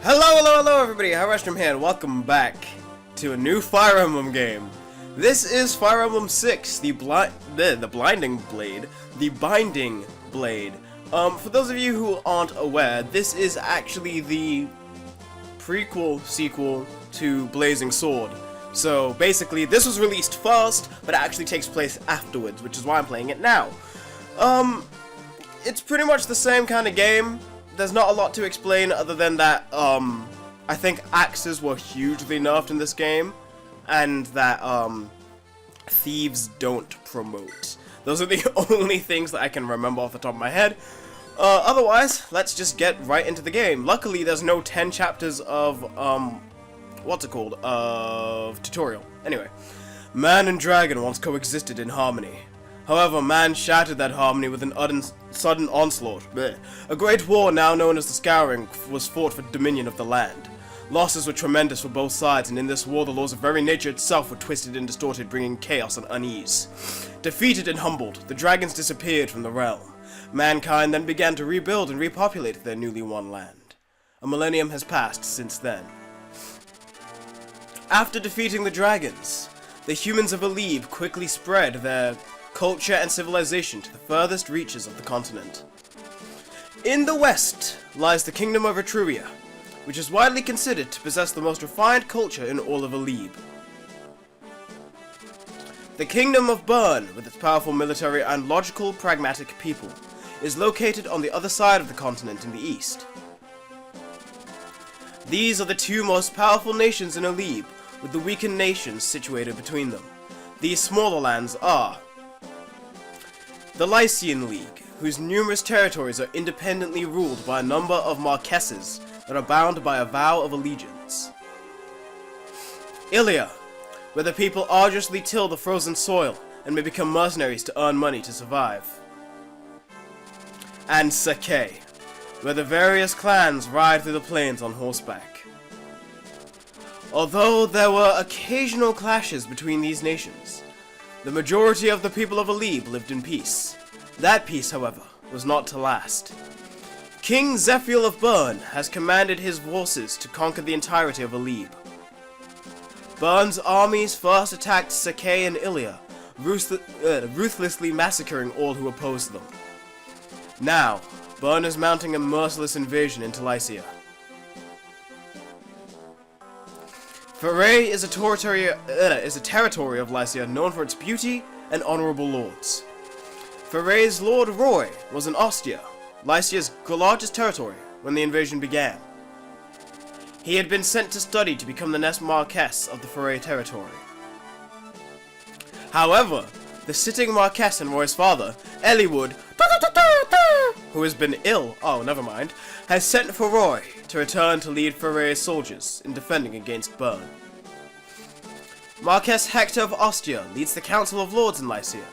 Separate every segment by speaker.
Speaker 1: Hello everybody, Hyreztrom here, and welcome back to a new Fire Emblem game. This is Fire Emblem 6, the Binding Blade. For those of you who aren't aware, this is actually the sequel to Blazing Sword. So basically, this was released first, but it actually takes place afterwards, which is why I'm playing it now. It's pretty much the same kind of game. There's not a lot to explain other than that, I think axes were hugely nerfed in this game, and that, thieves don't promote. Those are the only things that I can remember off the top of my head. Otherwise, let's just get right into the game. Luckily, there's no 10 chapters of, tutorial. Anyway, man and dragon once coexisted in harmony. However, man shattered that harmony with an sudden onslaught. Blech. A great war, now known as the Scouring, was fought for dominion of the land. Losses were tremendous for both sides, and in this war the laws of very nature itself were twisted and distorted, bringing chaos and unease. Defeated and humbled, the dragons disappeared from the realm. Mankind then began to rebuild and repopulate their newly won land. A millennium has passed since then. After defeating the dragons, the humans of Alib quickly spread their culture and civilization to the furthest reaches of the continent. In the west lies the kingdom of Etruria, which is widely considered to possess the most refined culture in all of Alib. The kingdom of Bern, with its powerful military and logical, pragmatic people, is located on the other side of the continent in the east. These are the two most powerful nations in Alib, with the weakened nations situated between them. These smaller lands are the Lycian League, whose numerous territories are independently ruled by a number of marquesses that are bound by a vow of allegiance. Ilia, where the people arduously till the frozen soil and may become mercenaries to earn money to survive. And Sake, where the various clans ride through the plains on horseback. Although there were occasional clashes between these nations, the majority of the people of Alib lived in peace. That peace, however, was not to last. King Zephiel of Bern has commanded his forces to conquer the entirety of Alib. Bern's armies first attacked Sake and Ilia, ruthlessly massacring all who opposed them. Now, Bern is mounting a merciless invasion into Lycia. Foray is a territory of Lycia known for its beauty and honorable lords. Foray's Lord Roy was in Ostia, Lycia's largest territory, when the invasion began. He had been sent to study to become the next Marquess of the Foray territory. However, the sitting Marquess and Roy's father, Eliwood, who has been ill, has sent for Roy to return to lead Foray's soldiers in defending against Bern. Marquess Hector of Ostia leads the Council of Lords in Lycia.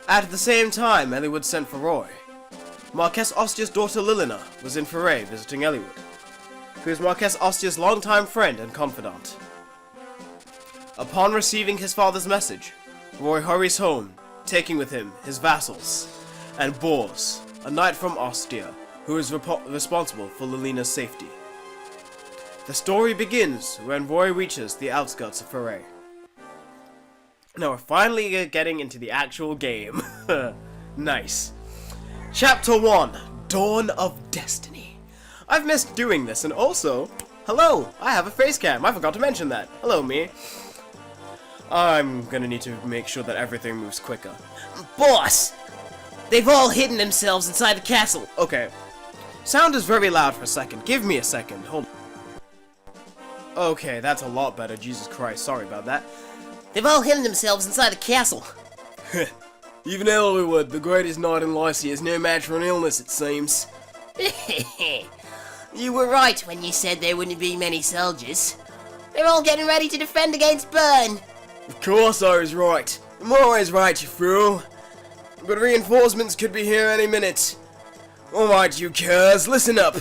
Speaker 1: At the same time, Eliwood sent for Roy. Marquess Ostia's daughter Lilina was in Foray visiting Eliwood, who is Marquess Ostia's longtime friend and confidant. Upon receiving his father's message, Roy hurries home, taking with him his vassals, and Bors, a knight from Ostia, who is responsible for Lilina's safety. The story begins when Roy reaches the outskirts of Foray. Now we're finally getting into the actual game. Nice. Chapter 1, Dawn of Destiny. I've missed doing this, and also, hello, I have a face cam. I forgot to mention that. Hello, me. I'm gonna need to make sure that everything moves quicker.
Speaker 2: Boss! They've all hidden themselves inside the castle.
Speaker 1: Okay. Sound is very loud for a second. Give me a second. Hold on. Okay, that's a lot better. Jesus Christ, sorry about that.
Speaker 2: They've all hidden themselves inside the castle.
Speaker 1: Even Eliwood, the greatest knight in Lycia, is no match for an illness, it seems.
Speaker 2: You were right when you said there wouldn't be many soldiers. They're all getting ready to defend against Bern.
Speaker 1: Of course I was right. I'm always right, you fool. But reinforcements could be here any minute. Alright, you curs, listen up.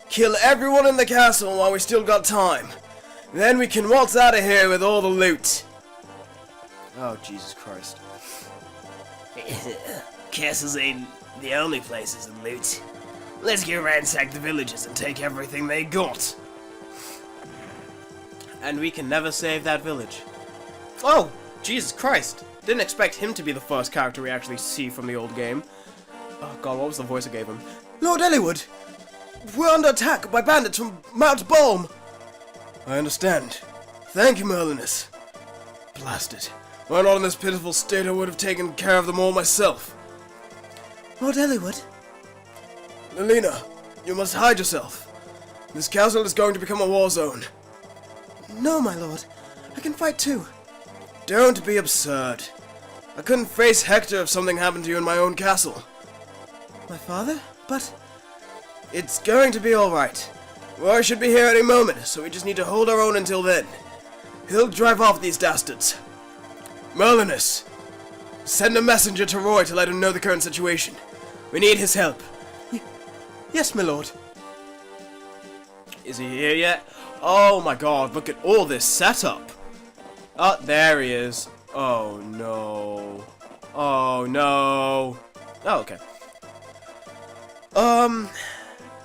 Speaker 1: Kill everyone in the castle while we still got time. Then we can waltz out of here with all the loot. Oh, Jesus Christ.
Speaker 2: Castles ain't the only places to loot.
Speaker 1: Let's go ransack the villages and take everything they got. And we can never save that village. Oh, Jesus Christ. Didn't expect him to be the first character we actually see from the old game. Oh god, what was the voice I gave him? Lord Eliwood! We're under attack by bandits from Mount Balm! I understand. Thank you, Merlinus. Blasted. Were I not in this pitiful state, I would have taken care of them all myself. Lord Eliwood? Lilina, you must hide yourself. This castle is going to become a war zone. No, my lord. I can fight too. Don't be absurd. I couldn't face Hector if something happened to you in my own castle. My father? But... It's going to be alright. Roy should be here any moment, so we just need to hold our own until then. He'll drive off these dastards. Merlinus, send a messenger to Roy to let him know the current situation. We need his help. Yes, my lord. Is he here yet? Oh my god, look at all this setup. Oh, there he is. Oh no. Oh no. Oh, okay.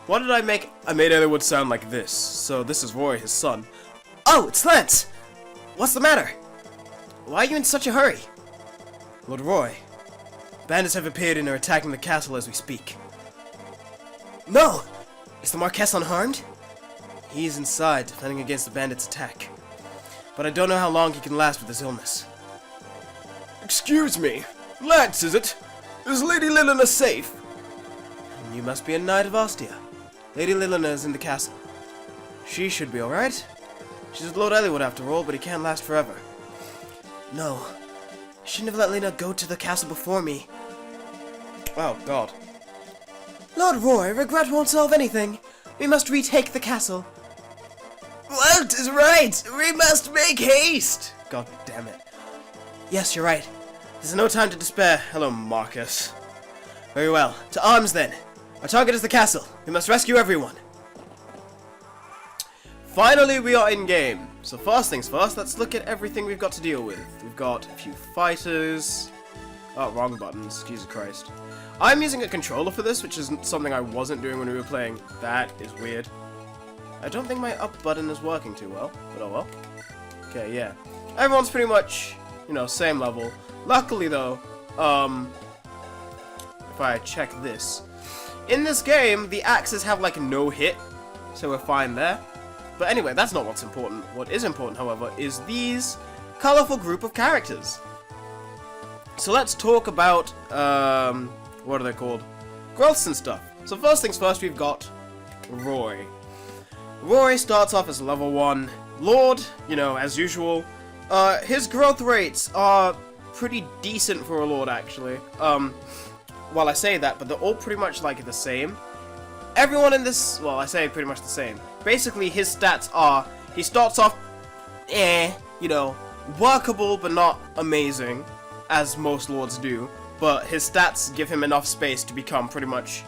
Speaker 1: What did I make? I made Eliwood sound like this. So this is Roy, his son. Oh, it's Lance! What's the matter? Why are you in such a hurry? Lord Roy, bandits have appeared and are attacking the castle as we speak. No! Is the Marquess unharmed? He's inside, defending against the bandits' attack. But I don't know how long he can last with his illness. Excuse me. Lance, is it? Is Lady Lilina safe? You must be a knight of Ostia. Lady Lilina is in the castle. She should be alright. She's with Lord Eliwood after all, but he can't last forever. No. I shouldn't have let Lina go to the castle before me. Oh, God. Lord Roy, regret won't solve anything. We must retake the castle. Walt is right! We must make haste! God damn it. Yes, you're right. There's no time to despair. Hello, Marcus. Very well. To arms, then. Our target is the castle. We must rescue everyone. Finally, we are in-game. So first things first, let's look at everything we've got to deal with. We've got a few fighters. Oh, wrong buttons. Jesus Christ. I'm using a controller for this, which is something I wasn't doing when we were playing. That is weird. I don't think my up button is working too well, but oh well. Okay, yeah. Everyone's pretty much, you know, same level. Luckily, though, if I check this. In this game, the axes have, like, no hit, so we're fine there. But anyway, that's not what's important. What is important, however, is these colorful group of characters. So let's talk about, what are they called? Growths and stuff. So first things first, we've got Roy. Roy starts off as level 1 Lord, you know, as usual. His growth rates are pretty decent for a Lord, actually. Well, I say that, but they're all pretty much, like, the same. Everyone in this, well, I say pretty much the same. Basically, his stats are, he starts off, you know, workable, but not amazing, as most Lords do. But his stats give him enough space to become pretty much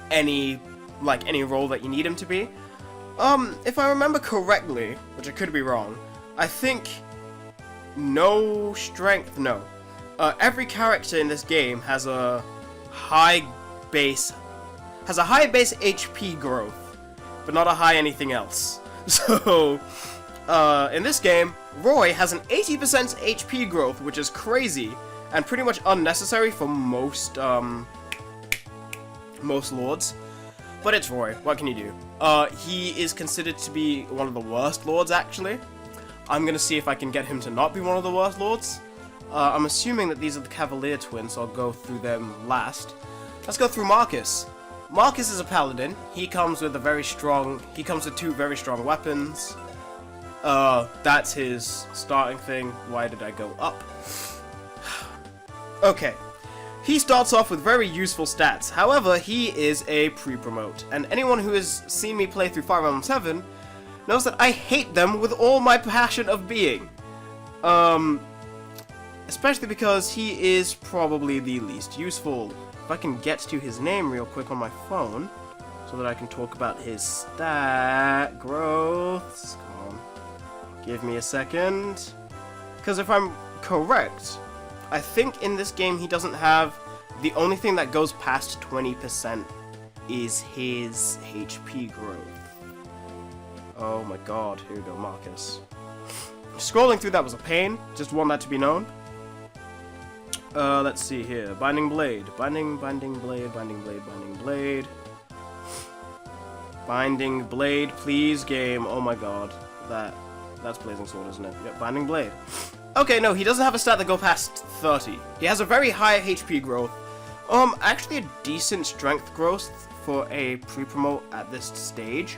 Speaker 1: any role that you need him to be. If I remember correctly, which I could be wrong, I think no strength, no. Every character in this game has a high base HP growth, but not a high anything else. So, in this game, Roy has an 80% HP growth, which is crazy, and pretty much unnecessary for most Lords. But it's Roy, what can you do? He is considered to be one of the worst Lords, actually. I'm gonna see if I can get him to not be one of the worst Lords. I'm assuming that these are the Cavalier twins, so I'll go through them last. Let's go through Marcus. Marcus is a paladin. He comes with two very strong weapons. That's his starting thing. Why did I go up? Okay. He starts off with very useful stats. However, he is a pre-promote. And anyone who has seen me play through Fire Emblem 7 knows that I hate them with all my passion of being. Especially because he is probably the least useful. If I can get to his name real quick on my phone, so that I can talk about his stat growths. Come on. Give me a second. Because if I'm correct, I think in this game he doesn't have the only thing that goes past 20% is his HP growth. Oh my god, here we go, Marcus. Scrolling through that was a pain, just want that to be known. Let's see here. Binding Blade. Binding Blade, Binding Blade, Binding Blade. Binding Blade, please, game. Oh my god. That's Blazing Sword, isn't it? Yep, Binding Blade. Okay, no, he doesn't have a stat that go past 30. He has a very high HP growth. Actually a decent strength growth for a pre-promote at this stage,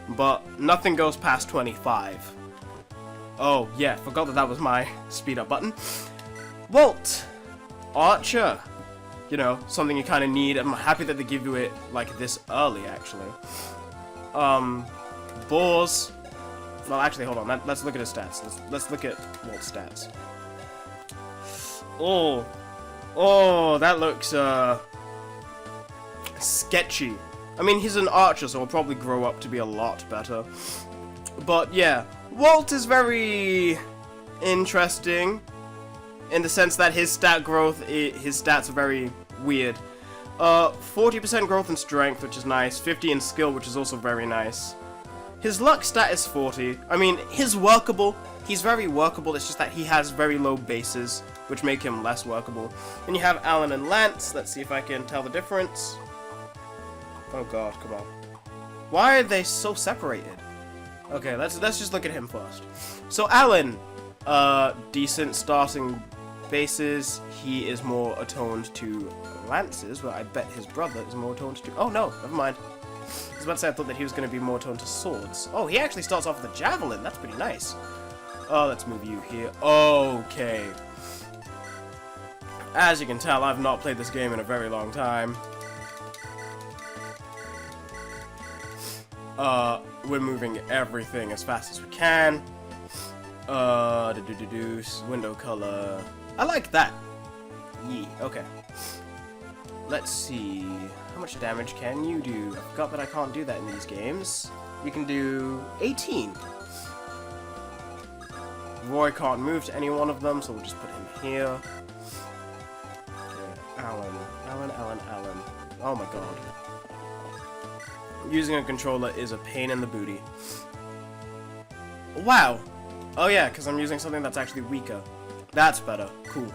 Speaker 1: but nothing goes past 25. Oh, yeah, forgot that was my speed up button. Walt! Archer. You know, something you kind of need. I'm happy that they give you it, like, this early, actually. Boars. Well, actually, hold on. Let's look at his stats. Let's look at Walt's stats. Oh, that looks, sketchy. I mean, he's an archer, so he'll probably grow up to be a lot better. But, yeah. Walt is very interesting in the sense that his stat growth, his stats are very weird. 40% growth in strength, which is nice. 50 in skill, which is also very nice. His luck stat is 40. I mean, he's workable. He's very workable. It's just that he has very low bases, which make him less workable. Then you have Alan and Lance. Let's see if I can tell the difference. Oh god, come on. Why are they so separated? Okay, let's just look at him first. So Alan, decent starting bases. He is more attuned to lances, but I bet his brother is more attuned to... Oh no, never mind. I was about to say I thought that he was going to be more attuned to swords. Oh, he actually starts off with a javelin. That's pretty nice. Oh, let's move you here. Okay. As you can tell, I've not played this game in a very long time. We're moving everything as fast as we can. Window color. I like that. Yeah, okay. Let's see. How much damage can you do? I forgot that I can't do that in these games. You can do 18. Roy can't move to any one of them, so we'll just put him here. Okay, Alan. Oh my god. Using a controller is a pain in the booty. Wow. Oh yeah, because I'm using something that's actually weaker. That's better. Cool.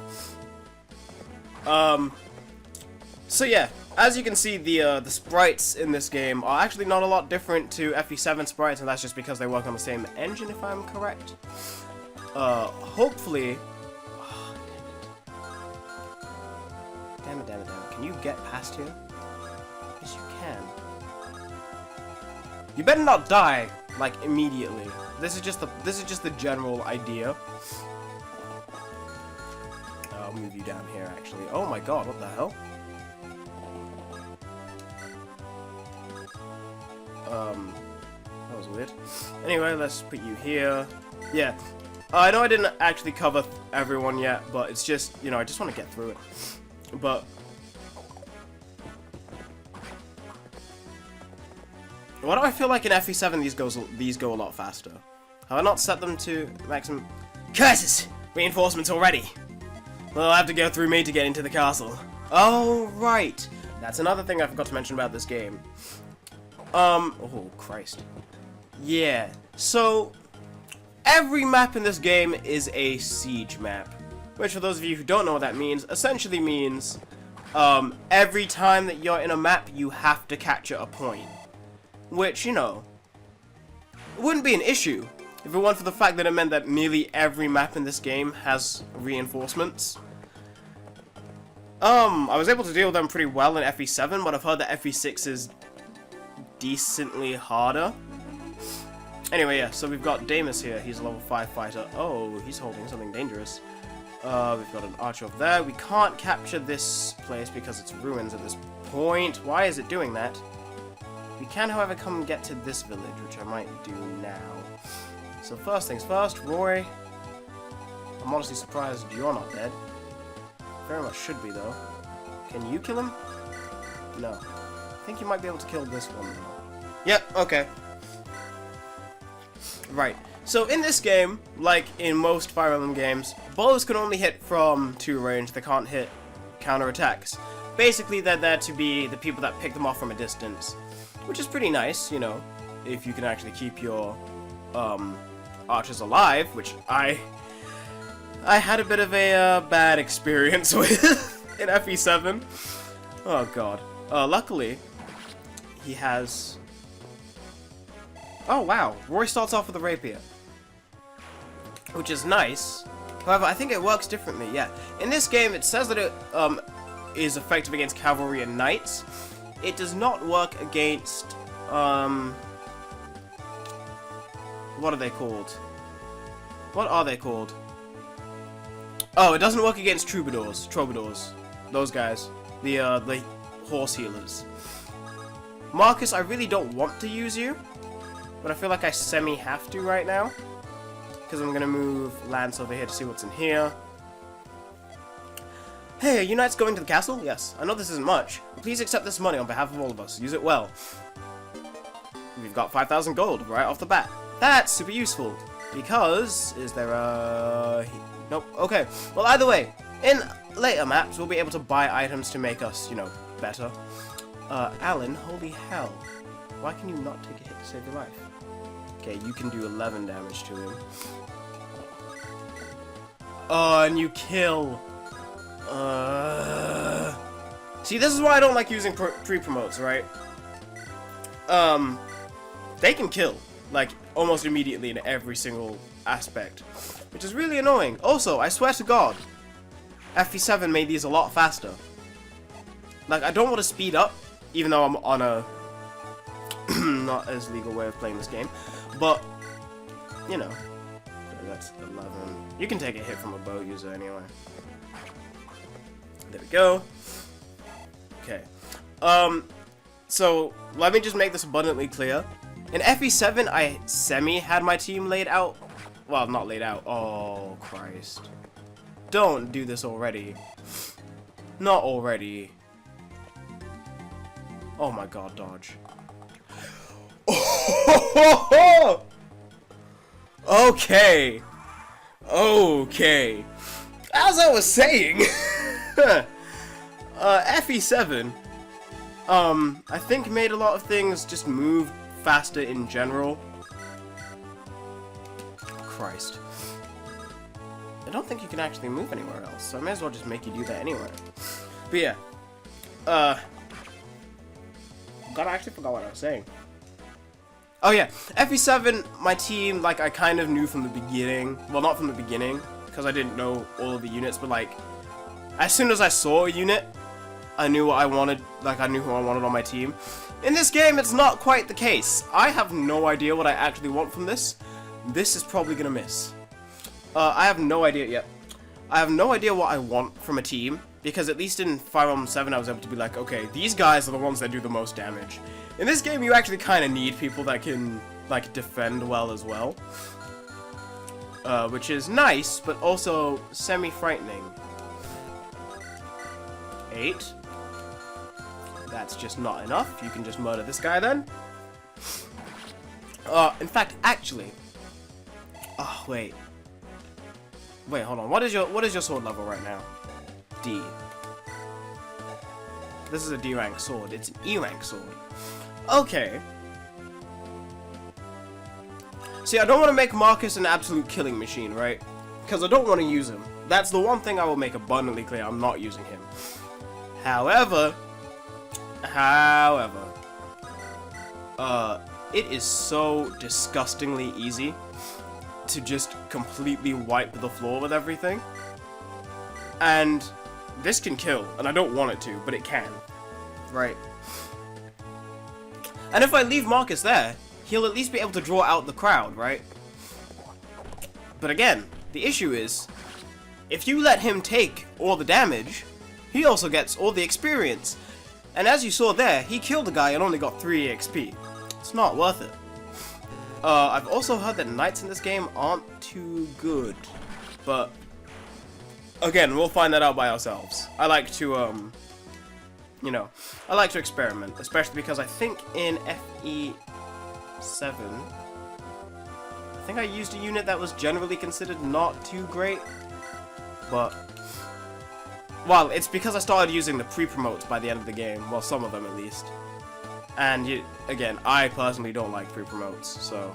Speaker 1: So yeah, as you can see, the sprites in this game are actually not a lot different to FE7 sprites, and that's just because they work on the same engine, if I'm correct. Hopefully... Oh, damn it. Can you get past here? Yes, you can. You better not die, like, immediately. This is just the general idea. I'll move you down here, actually. Oh my god, what the hell? That was weird. Anyway, let's put you here. Yeah. I know I didn't actually cover everyone yet, but it's just, you know, I just want to get through it. But... why do I feel like in FE7 these go a lot faster? Have I not set them to maximum? Curses! Reinforcements already! Well, I'll have to go through me to get into the castle. Oh, right. That's another thing I forgot to mention about this game. Oh, Christ. Yeah, so... every map in this game is a siege map. Which, for those of you who don't know what that means, essentially means... every time that you're in a map, you have to capture a point. Which, you know... wouldn't be an issue if it weren't for the fact that it meant that nearly every map in this game has reinforcements. I was able to deal with them pretty well in FE7, but I've heard that FE6 is decently harder. Anyway, yeah, so we've got Damus here. He's a level 5 fighter. Oh, he's holding something dangerous. We've got an archer over there. We can't capture this place because it's ruins at this point. Why is it doing that? We can, however, come and get to this village, which I might do now. So first things first, Roy. I'm honestly surprised you're not dead. Very much should be, though. Can you kill him? No. I think you might be able to kill this one, though. Yep, okay. Right. So in this game, like in most Fire Emblem games, bows can only hit from 2 range. They can't hit counterattacks. basically they're there to be the people that pick them off from a distance, which is pretty nice, you know, if you can actually keep your archers alive, which I had a bit of a bad experience with in FE7. Oh god. Luckily, he has... Oh wow, Roy starts off with a rapier, which is nice. However, I think it works differently, yeah. In this game, it says that it is effective against cavalry and knights. It does not work against, what are they called? What are they called? Oh, it doesn't work against troubadours. Those guys. The horse healers. Marcus, I really don't want to use you, but I feel like I semi-have to right now. Because I'm going to move Lance over here to see what's in here. Hey, are you knights going to the castle? Yes. I know this isn't much, but please accept this money on behalf of all of us. Use it well. We've got 5,000 gold right off the bat. That's super useful. Because, is there a... Nope. Okay. Well, either way, in later maps, we'll be able to buy items to make us, you know, better. Alan, holy hell. Why can you not take a hit to save your life? Okay, you can do 11 damage to him. Oh, and you kill. See, this is why I don't like using pre-promotes, right? They can kill, like, almost immediately in every single aspect, which is really annoying. Also, I swear to God, FE7 made these a lot faster. Like, I don't want to speed up, even though I'm on a not as legal way of playing this game, but, you know, that's 11. You can take a hit from a bow user anyway. There we go. Okay. So, let me just make this abundantly clear. In FE7, I semi-had my team laid out. Well, not laid out. Oh, Christ. Don't do this already. Not already. Oh my god, dodge. Okay. Okay. As I was saying, FE7, I think made a lot of things just move faster in general. Christ. I don't think you can actually move anywhere else, so I may as well just make you do that anyway. But yeah. God, I actually forgot what I was saying. Oh yeah, FE7, my team, like, I kind of knew from the beginning. Well, not from the beginning, because I didn't know all of the units, but like, as soon as I saw a unit, I knew what I wanted, like, I knew who I wanted on my team. In this game, it's not quite the case. I have no idea what I actually want from this. This is probably gonna miss. I have no idea yet. I have no idea what I want from a team, because at least in Fire Emblem 7, I was able to be like, okay, these guys are the ones that do the most damage. In this game, you actually kind of need people that can, like, defend well as well. Which is nice, but also semi-frightening. 8. That's just not enough. You can just murder this guy then. In fact, actually... Oh, wait. Wait, hold on. What is your sword level right now? D. This is a D rank sword. It's an E rank sword. Okay. See, I don't want to make Marcus an absolute killing machine, right? Because I don't want to use him. That's the one thing I will make abundantly clear. I'm not using him. However, it is so disgustingly easy to just completely wipe the floor with everything. And this can kill, and I don't want it to, but it can. Right. And if I leave Marcus there, he'll at least be able to draw out the crowd, right? But again, the issue is, if you let him take all the damage, he also gets all the experience. And as you saw there, he killed a guy and only got 3 EXP. It's not worth it. I've also heard that knights in this game aren't too good. But, again, we'll find that out by ourselves. I like to, you know, I like to experiment. Especially because I think in FE7, I think I used a unit that was generally considered not too great. But, Well, it's because I started using the pre-promotes by the end of the game. Well, some of them at least. And, again, I personally don't like pre-promotes, so...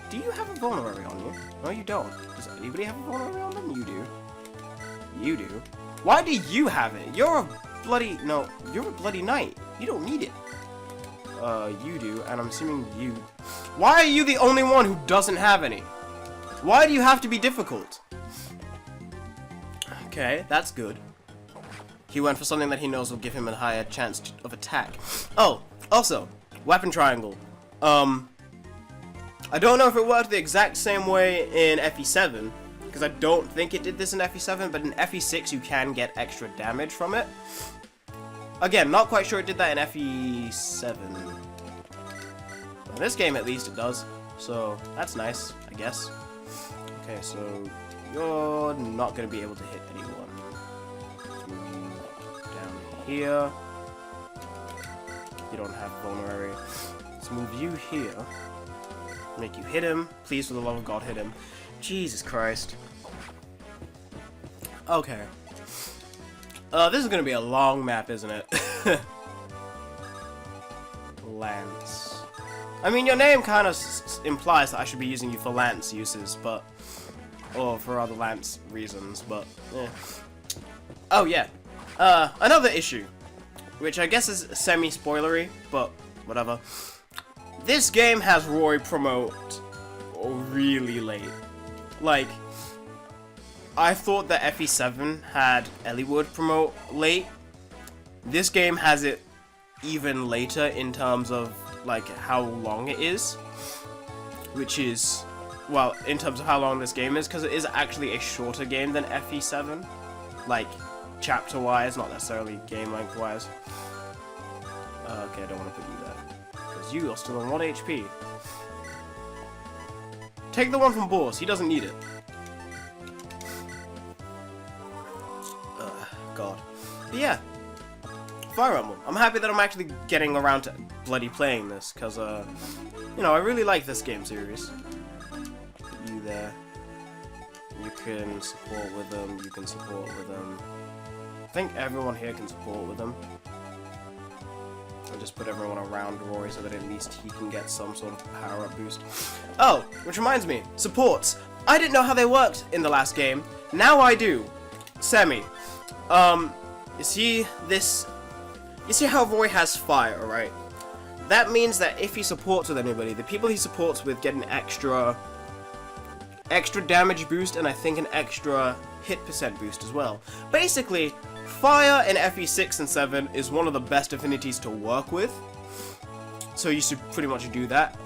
Speaker 1: Do you have a vulnerary on you? No, you don't. Does anybody have a vulnerary on them? You do. You do. Why do you have it? You're a bloody... No, you're a bloody knight. You don't need it. You do, and I'm assuming you... Why are you the only one who doesn't have any? Why do you have to be difficult? Okay, that's good. He went for something that he knows will give him a higher chance of attack. Oh, also, weapon triangle. I don't know if it worked the exact same way in FE7, because I don't think it did this in FE7, but in FE6 you can get extra damage from it. Again, not quite sure it did that in FE7. In this game, at least, it does. So, that's nice, I guess. Okay, so you're not going to be able to hit anyone. Let's move you down here. You don't have vulnerary. Let's move you here. Make you hit him. Please, for the love of God, hit him. Jesus Christ. Okay. This is going to be a long map, isn't it? Lance. I mean, your name kind of implies that I should be using you for Lance uses, but... Or for other Lance reasons, but... Eh. Oh, yeah. Another issue. Which I guess is semi-spoilery, but whatever. This game has Roy promote really late. Like... I thought that FE7 had Eliwood promote late. This game has it even later in terms of, like, how long it is. Which is, well, in terms of how long this game is, because it is actually a shorter game than FE7. Like, chapter-wise, not necessarily game length-wise. Okay, I don't want to put you there. Because you are still on 1 HP. Take the one from Boris, he doesn't need it. God. But yeah, Fire Emblem. I'm happy that I'm actually getting around to bloody playing this, because, you know, I really like this game series. You there. You can support with them, you can support with them. I think everyone here can support with them. I'll just put everyone around Rory so that at least he can get some sort of power-up boost. Oh, which reminds me, supports. I didn't know how they worked in the last game. Now I do. Semi. You see this... You see how Roy has fire, right? That means that if he supports with anybody, the people he supports with get an extra damage boost, and I think an extra hit percent boost as well. Basically, fire in FE6 and 7 is one of the best affinities to work with. So you should pretty much do that.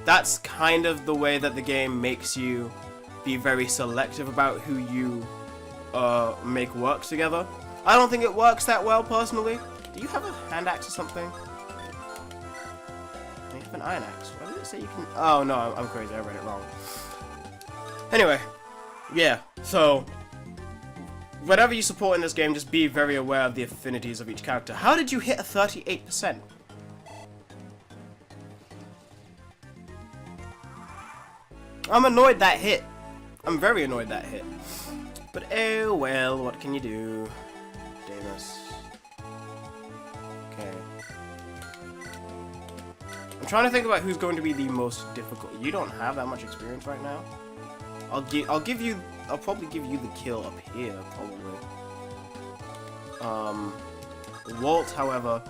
Speaker 1: That's kind of the way that the game makes you be very selective about who you make work together. I don't think it works that well, personally. Do you have a hand axe or something? You have an iron axe. Why did it say you can... Oh, no, I'm crazy. I read it wrong. Anyway, yeah, so... Whatever you support in this game, just be very aware of the affinities of each character. How did you hit a 38%? I'm annoyed that hit. I'm very annoyed that hit. But oh well, what can you do? Davis. Okay. I'm trying to think about who's going to be the most difficult. You don't have that much experience right now. I'll probably give you the kill up here, probably. Walt, however.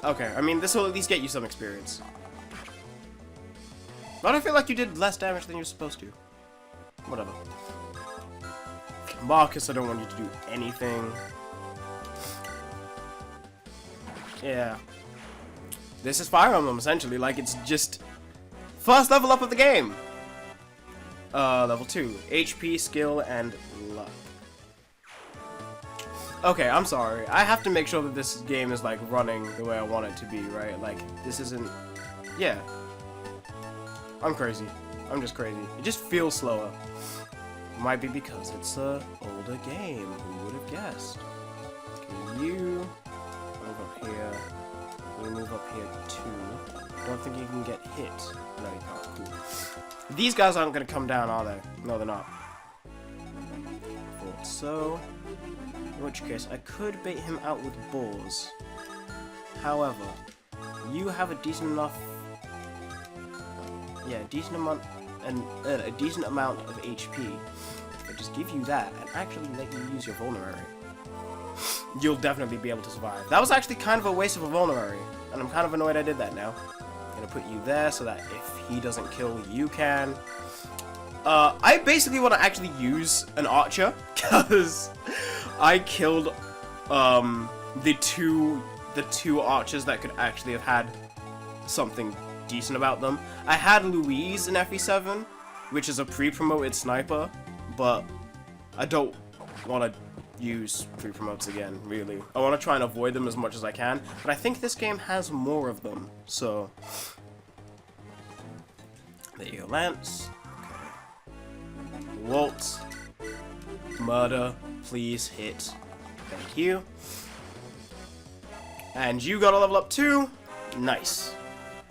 Speaker 1: Okay, I mean this will at least get you some experience. But I feel like you did less damage than you're supposed to. Whatever. Marcus, I don't want you to do anything. Yeah. This is Fire Emblem, essentially. Like, it's just... First level up of the game! Level 2. HP, skill, and luck. Okay, I'm sorry. I have to make sure that this game is, like, running the way I want it to be, right? Like, this isn't... Yeah. I'm crazy. I'm just crazy. It just feels slower. Might be because it's an older game. Who would have guessed? Okay, you move up here. You move up here too. Don't think you can get hit. No, you can't. Cool. These guys aren't going to come down, are they? No, they're not. Thought so. In which case, I could bait him out with boars. However, you have a decent enough... Yeah, a decent amount of HP. But just give you that and actually let you use your vulnerary. You'll definitely be able to survive. That was actually kind of a waste of a vulnerary, and I'm kind of annoyed I did that now. I'm gonna put you there so that if he doesn't kill, you can. I basically want to actually use an archer, because I killed the two archers that could actually have had something decent about them. I had Louise in FE7, which is a pre-promoted sniper, but I don't want to use pre-promotes again, really. I want to try and avoid them as much as I can, but I think this game has more of them, so... There you go, Lance. Okay. Walt. Murder. Please hit. Thank you. And you got a level up too. Nice.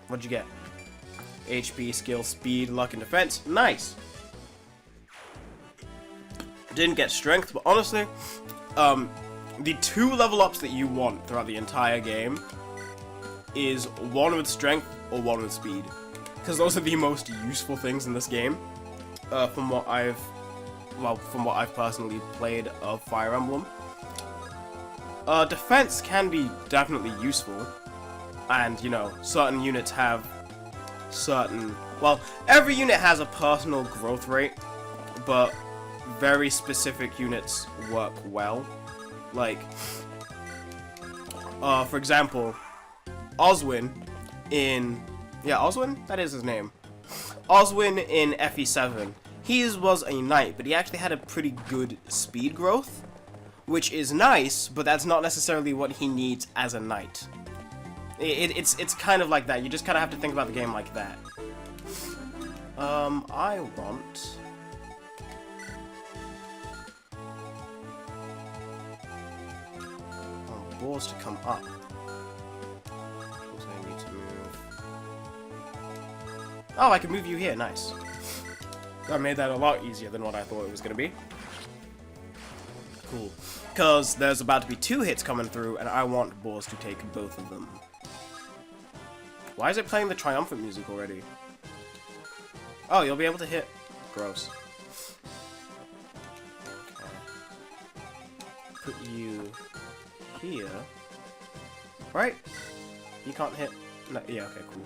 Speaker 1: What'd you get? HP, skill, speed, luck, and defense. Nice. Didn't get strength, but honestly, the 2 level ups that you want throughout the entire game is 1 with strength or 1 with speed, because those are the most useful things in this game. From what I've personally played of Fire Emblem. Defense can be definitely useful, and you know, certain units have certain. Well, every unit has a personal growth rate, but very specific units work well. Like, for example, Oswin in... Yeah, Oswin? That is his name. Oswin in FE7. He was a knight, but he actually had a pretty good speed growth, which is nice, but that's not necessarily what he needs as a knight. It's kind of like that. You just kind of have to think about the game like that. I want... boars to come up. So I need to move. Oh, I can move you here. Nice. I made that a lot easier than what I thought it was going to be. Cool. Because there's about to be 2 hits coming through, and I want boars to take both of them. Why is it playing the triumphant music already? Oh, you'll be able to hit. Gross. Okay. Put you... here, right? You can't hit. No, yeah, okay, cool.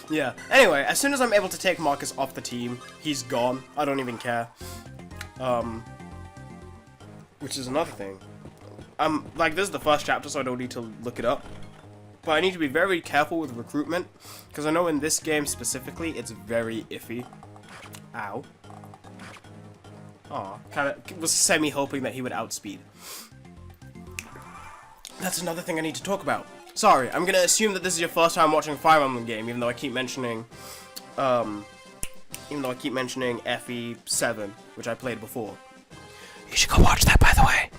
Speaker 1: Yeah. Anyway, as soon as I'm able to take Marcus off the team, he's gone. I don't even care. Which is another thing. Like, this is the first chapter, so I don't need to look it up. But I need to be very careful with recruitment, because I know in this game specifically, it's very iffy. Ow. Aw, kind of was semi-hoping that he would outspeed. That's another thing I need to talk about. Sorry, I'm gonna assume that this is your first time watching a Fire Emblem game, even though I keep mentioning, FE7, which I played before. You should go watch that, by the way.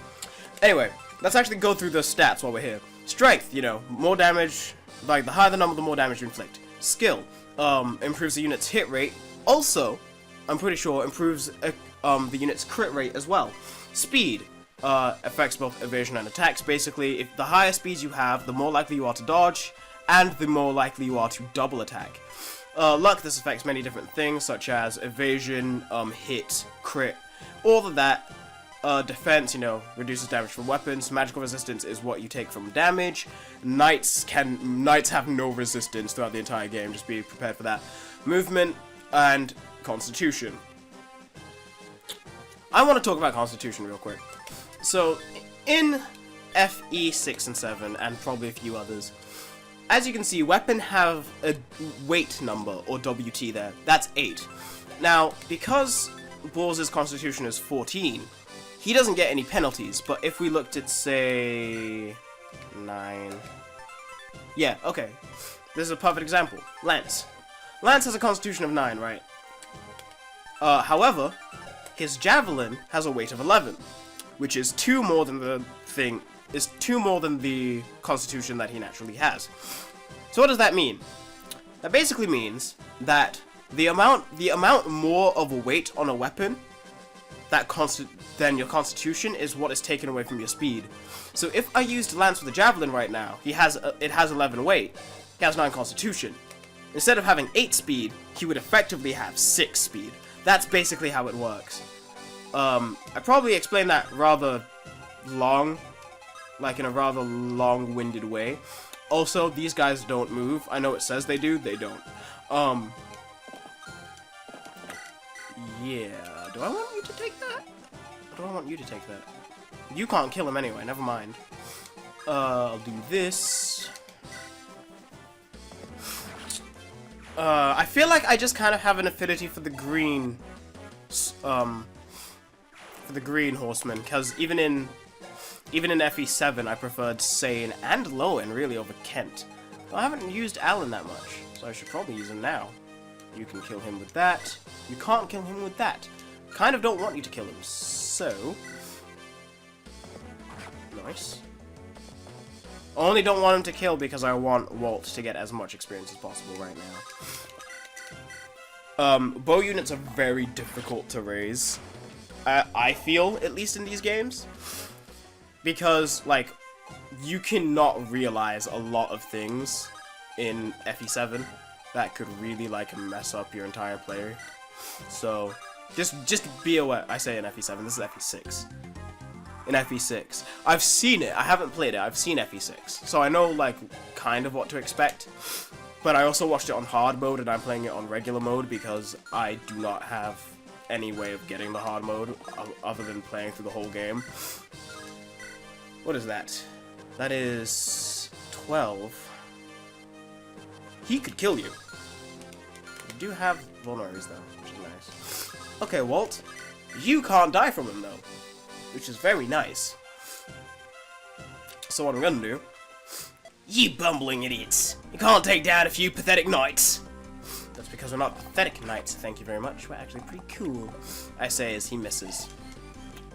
Speaker 1: Anyway, let's actually go through the stats while we're here. Strength, you know, more damage, like the higher the number, the more damage you inflict. Skill, improves the unit's hit rate. Also, I'm pretty sure improves the unit's crit rate as well. Speed affects both evasion and attacks. Basically, if the higher speeds you have, the more likely you are to dodge, and the more likely you are to double attack. Luck, this affects many different things, such as evasion, hit, crit, all of that. Defense, you know, reduces damage from weapons. Magical resistance is what you take from damage. Knights have no resistance throughout the entire game, just be prepared for that. Movement, and Constitution. I want to talk about Constitution real quick. So, in FE6 and 7, and probably a few others, as you can see, weapon have a weight number, or WT there. That's 8. Now, because Boars' Constitution is 14, he doesn't get any penalties, but if we looked at, say, 9... Yeah, okay. This is a perfect example. Lance. Lance has a Constitution of 9, right? However, his Javelin has a weight of 11, which is 2 more than the Constitution that he naturally has. So what does that mean? That basically means that the amount more of a weight on a weapon than your constitution is what is taken away from your speed. So if I used Lance with a javelin right now, it has 11 weight, he has 9 constitution. Instead of having 8 speed, he would effectively have 6 speed. That's basically how it works. I probably explained that rather long, like in a rather long-winded way. Also, these guys don't move. I know it says they do, they don't. Yeah, do I want you to take that? Or do I want you to take that? You can't kill him anyway, never mind. I'll do this. I feel like I just kind of have an affinity for the green, horseman, because even in FE7 I preferred Sane and Lowen really over Kent. But I haven't used Alan that much, so I should probably use him now. You can kill him with that. You can't kill him with that. Kind of don't want you to kill him, so... Nice. Only don't want him to kill because I want Walt to get as much experience as possible right now. Bow units are very difficult to raise. I feel, at least in these games. Because, like, you cannot realize a lot of things in FE7 that could really, like, mess up your entire play. So, just be aware. I say in FE7, this is FE6. In FE6. I've seen it. I haven't played it. I've seen FE6. So I know, like, kind of what to expect. But I also watched it on hard mode, and I'm playing it on regular mode because I do not have any way of getting the hard mode other than playing through the whole game. What is that? That is 12. He could kill you. You do have vulneraries, though, which is nice. Okay, Walt. You can't die from him, though, which is very nice. So what I'm gonna do... You bumbling idiots! You can't take down a few pathetic knights! That's because we're not pathetic knights, thank you very much. We're actually pretty cool. I say as he misses.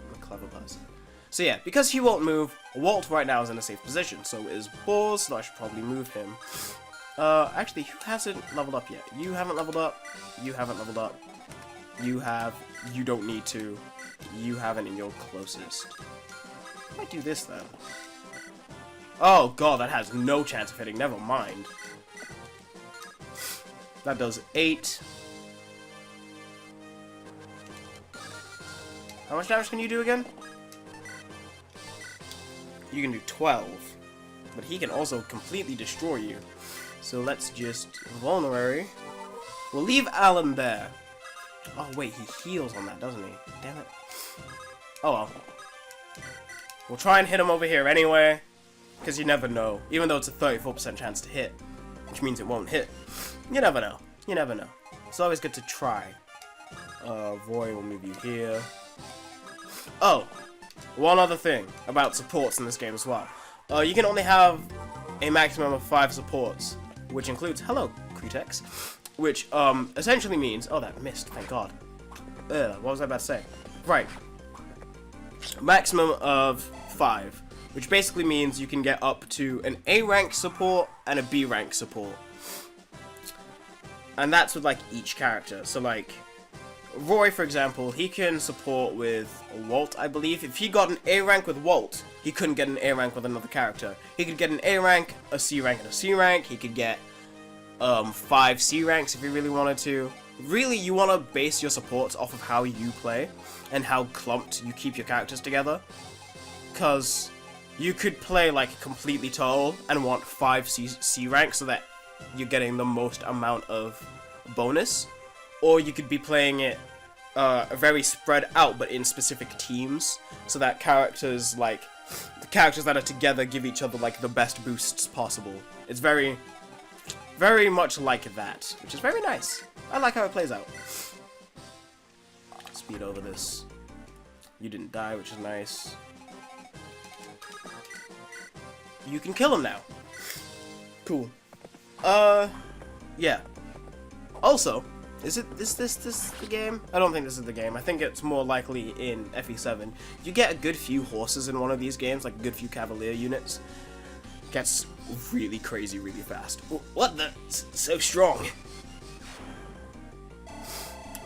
Speaker 1: I'm a clever person. So yeah, because he won't move, Walt right now is in a safe position. So is Boars, so I should probably move him. Actually, who hasn't leveled up yet? You haven't leveled up. You haven't leveled up. You have. You don't need to. You haven't, and you're closest. I might do this then. Oh god, that has no chance of hitting. Never mind. That does 8. How much damage can you do again? You can do 12. But he can also completely destroy you. So let's just... Vulnerary. We'll leave Alan there. Oh wait, he heals on that, doesn't he? Damn it. Oh well. We'll try and hit him over here anyway. Because you never know. Even though it's a 34% chance to hit. Which means it won't hit. You never know. You never know. It's always good to try. Voy will move you here. Oh! One other thing about supports in this game as well. You can only have a maximum of 5 supports. Which includes... Hello, Cretex. Which, essentially means... Oh, that missed. Thank God. What was I about to say? Right. Maximum of 5. Which basically means you can get up to an A rank support and a B rank support. And that's with, like, each character. So, like, Roy, for example, he can support with Walt, I believe. If he got an A rank with Walt, he couldn't get an A rank with another character. He could get an A rank, a C rank, and a C rank. He could get 5 C ranks if he really wanted to. Really, you want to base your supports off of how you play and how clumped you keep your characters together. Because you could play, like, completely tall and want 5 C ranks so that you're getting the most amount of bonus. Or you could be playing it very spread out, but in specific teams, so that characters, like, the characters that are together give each other, like, the best boosts possible. It's very, very much like that, which is very nice. I like how it plays out. Speed over this. You didn't die, which is nice. You can kill him now. Cool. Yeah. Also, is this the game? I don't think this is the game. I think it's more likely in FE7. You get a good few horses in one of these games, like a good few cavalier units. Gets really crazy really fast. What the? So strong.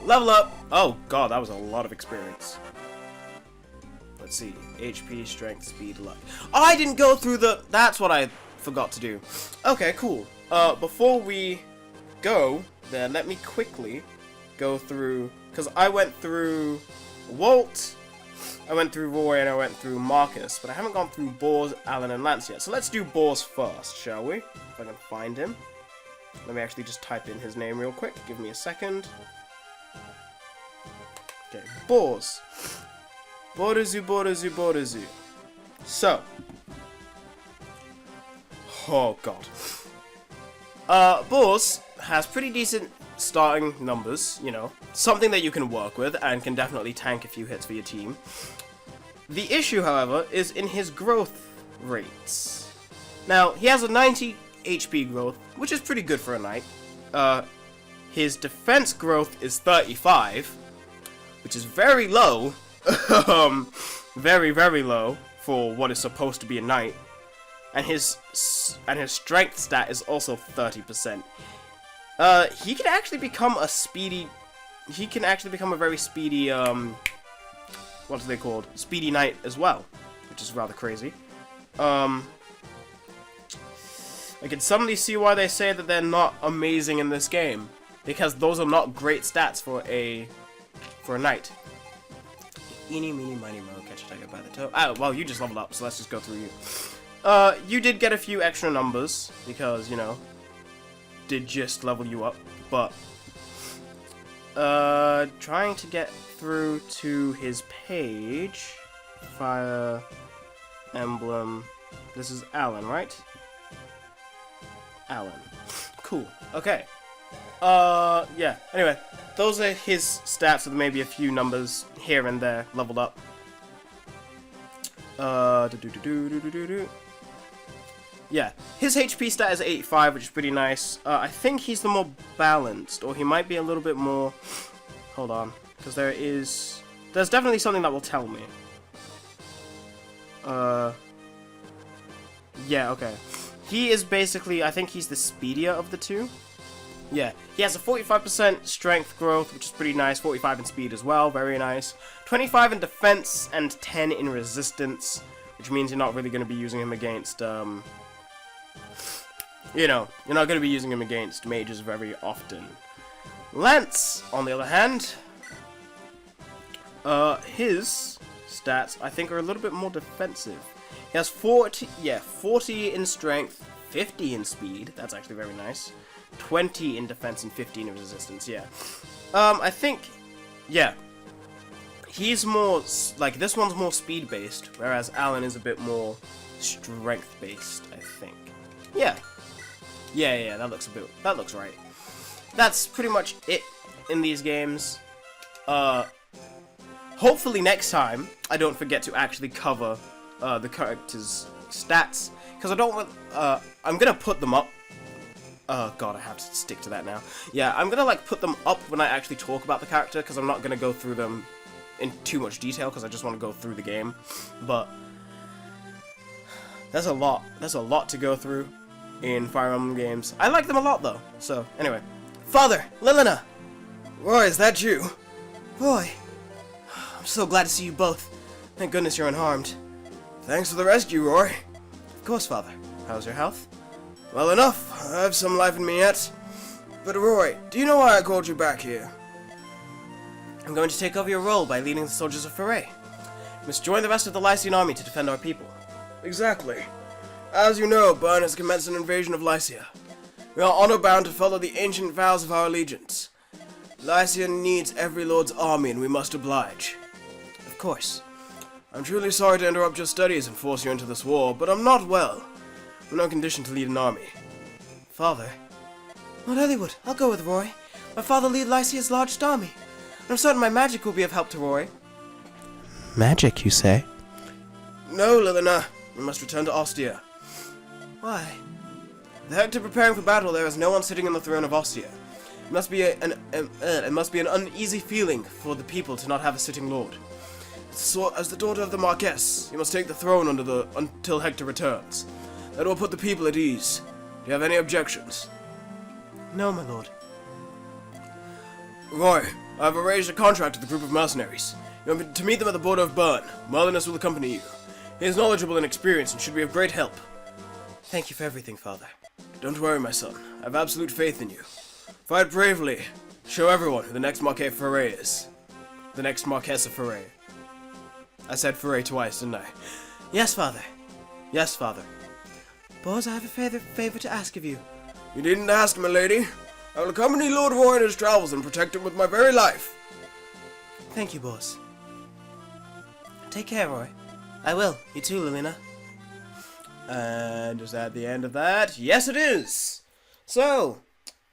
Speaker 1: Level up! Oh god, that was a lot of experience. Let's see. HP, strength, speed, luck. Oh, I didn't go through the... That's what I forgot to do. Okay, cool. Before we go, then let me quickly go through... Because I went through Walt, I went through Roy, and I went through Marcus, but I haven't gone through Bors, Alan, and Lance yet. So let's do Bors first, shall we? If I can find him. Let me actually just type in his name real quick. Give me a second. Okay, Bors. Borizu, Borizu, Borizu. So. Oh, God. Bors has pretty decent starting numbers, you know. Something that you can work with and can definitely tank a few hits for your team. The issue, however, is in his growth rates. Now, he has a 90 HP growth, which is pretty good for a knight. His defense growth is 35, which is very low. Very, very low for what is supposed to be a knight. And his strength stat is also 30%. He can actually become a speedy... He can actually become a very speedy, what are they called? Speedy knight as well, which is rather crazy. I can suddenly see why they say that they're not amazing in this game, because those are not great stats for a knight. Eeny, meeny, miny, mo, catch a tiger by the toe. Oh, well, you just leveled up, so let's just go through you. You did get a few extra numbers, because, you know, did just level you up, but, trying to get through to his page, Fire Emblem, this is Alan, right? Alan. Cool, okay. Yeah, anyway, those are his stats with maybe a few numbers here and there leveled up. Yeah, his HP stat is 85, which is pretty nice. I think he's the more balanced, or he might be a little bit more... Hold on, because there's definitely something that will tell me. Yeah, okay. He is basically, I think he's the speedier of the two. Yeah, he has a 45% strength growth, which is pretty nice. 45 in speed as well, very nice. 25 in defense and 10 in resistance, which means you're not really going to be using him against, you know, you're not going to be using him against mages very often. Lance, on the other hand, his stats, I think, are a little bit more defensive. He has 40 in strength, 50 in speed, that's actually very nice. 20 in defense and 15 in resistance, yeah. I think, yeah. He's more, like, this one's more speed-based, whereas Alan is a bit more strength-based, I think. Yeah. Yeah, that looks right. That's pretty much it in these games. Hopefully next time, I don't forget to actually cover, the character's stats, because I don't want, I'm gonna put them up. Oh god, I have to stick to that now. Yeah, I'm gonna, like, put them up when I actually talk about the character, because I'm not gonna go through them in too much detail, because I just want to go through the game. But there's a lot to go through in Fire Emblem games. I like them a lot, though. So, anyway. Father! Lilina! Roy, is that you? Roy! I'm so glad to see you both. Thank goodness you're unharmed. Thanks for the rescue, Roy. Of course, Father. How's your health? Well enough. I have some life in me yet. But Roy, do you know why I called you back here? I'm going to take over your role by leading the soldiers of Fire. You must join the rest of the Lycian army to defend our people. Exactly. As you know, Byrne has commenced an invasion of Lycia. We are honor-bound to follow the ancient vows of our allegiance. Lycia needs every lord's army, and we must oblige. Of course. I'm truly sorry to interrupt your studies and force you into this war, but I'm not well. I'm no condition to lead an army. Father? Lord Eliwood, I'll go with Roy. My father lead Lycia's largest army. And I'm certain my magic will be of help to Roy. Magic, you say? No, Lilina. We must return to Ostia. Why? The Hector preparing for battle, there is no one sitting on the throne of Ostia. It must be an uneasy feeling for the people to not have a sitting lord. So, as the daughter of the Marquess, you must take the throne until Hector returns. That will put the people at ease. Do you have any objections? No, my lord. Roy, I have arranged a contract with a group of mercenaries. You are to meet them at the border of Bern. Merlinus will accompany you. He is knowledgeable and experienced and should be of great help. Thank you for everything, Father. Don't worry, my son. I have absolute faith in you. Fight bravely. Show everyone who the next Marquis of Foray is. The next Marquess of Foray. I said Foray twice, didn't I? Yes, Father. Yes, Father. Bors, I have a favor to ask of you. You needn't ask, my lady. I will accompany Lord Roy in his travels and protect him with my very life. Thank you, Bors. Take care, Roy. I will. You too, Lilina. And is that the end of that? Yes, it is! So,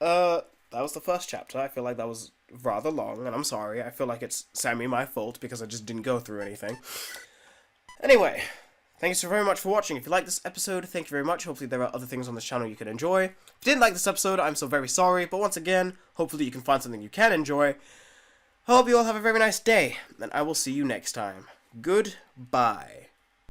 Speaker 1: that was the first chapter. I feel like that was rather long, and I'm sorry. I feel like it's semi my fault because I just didn't go through anything. Anyway, thank you so very much for watching. If you liked this episode, thank you very much. Hopefully there are other things on this channel you can enjoy. If you didn't like this episode, I'm so very sorry. But once again, hopefully you can find something you can enjoy. I hope you all have a very nice day, and I will see you next time. Goodbye.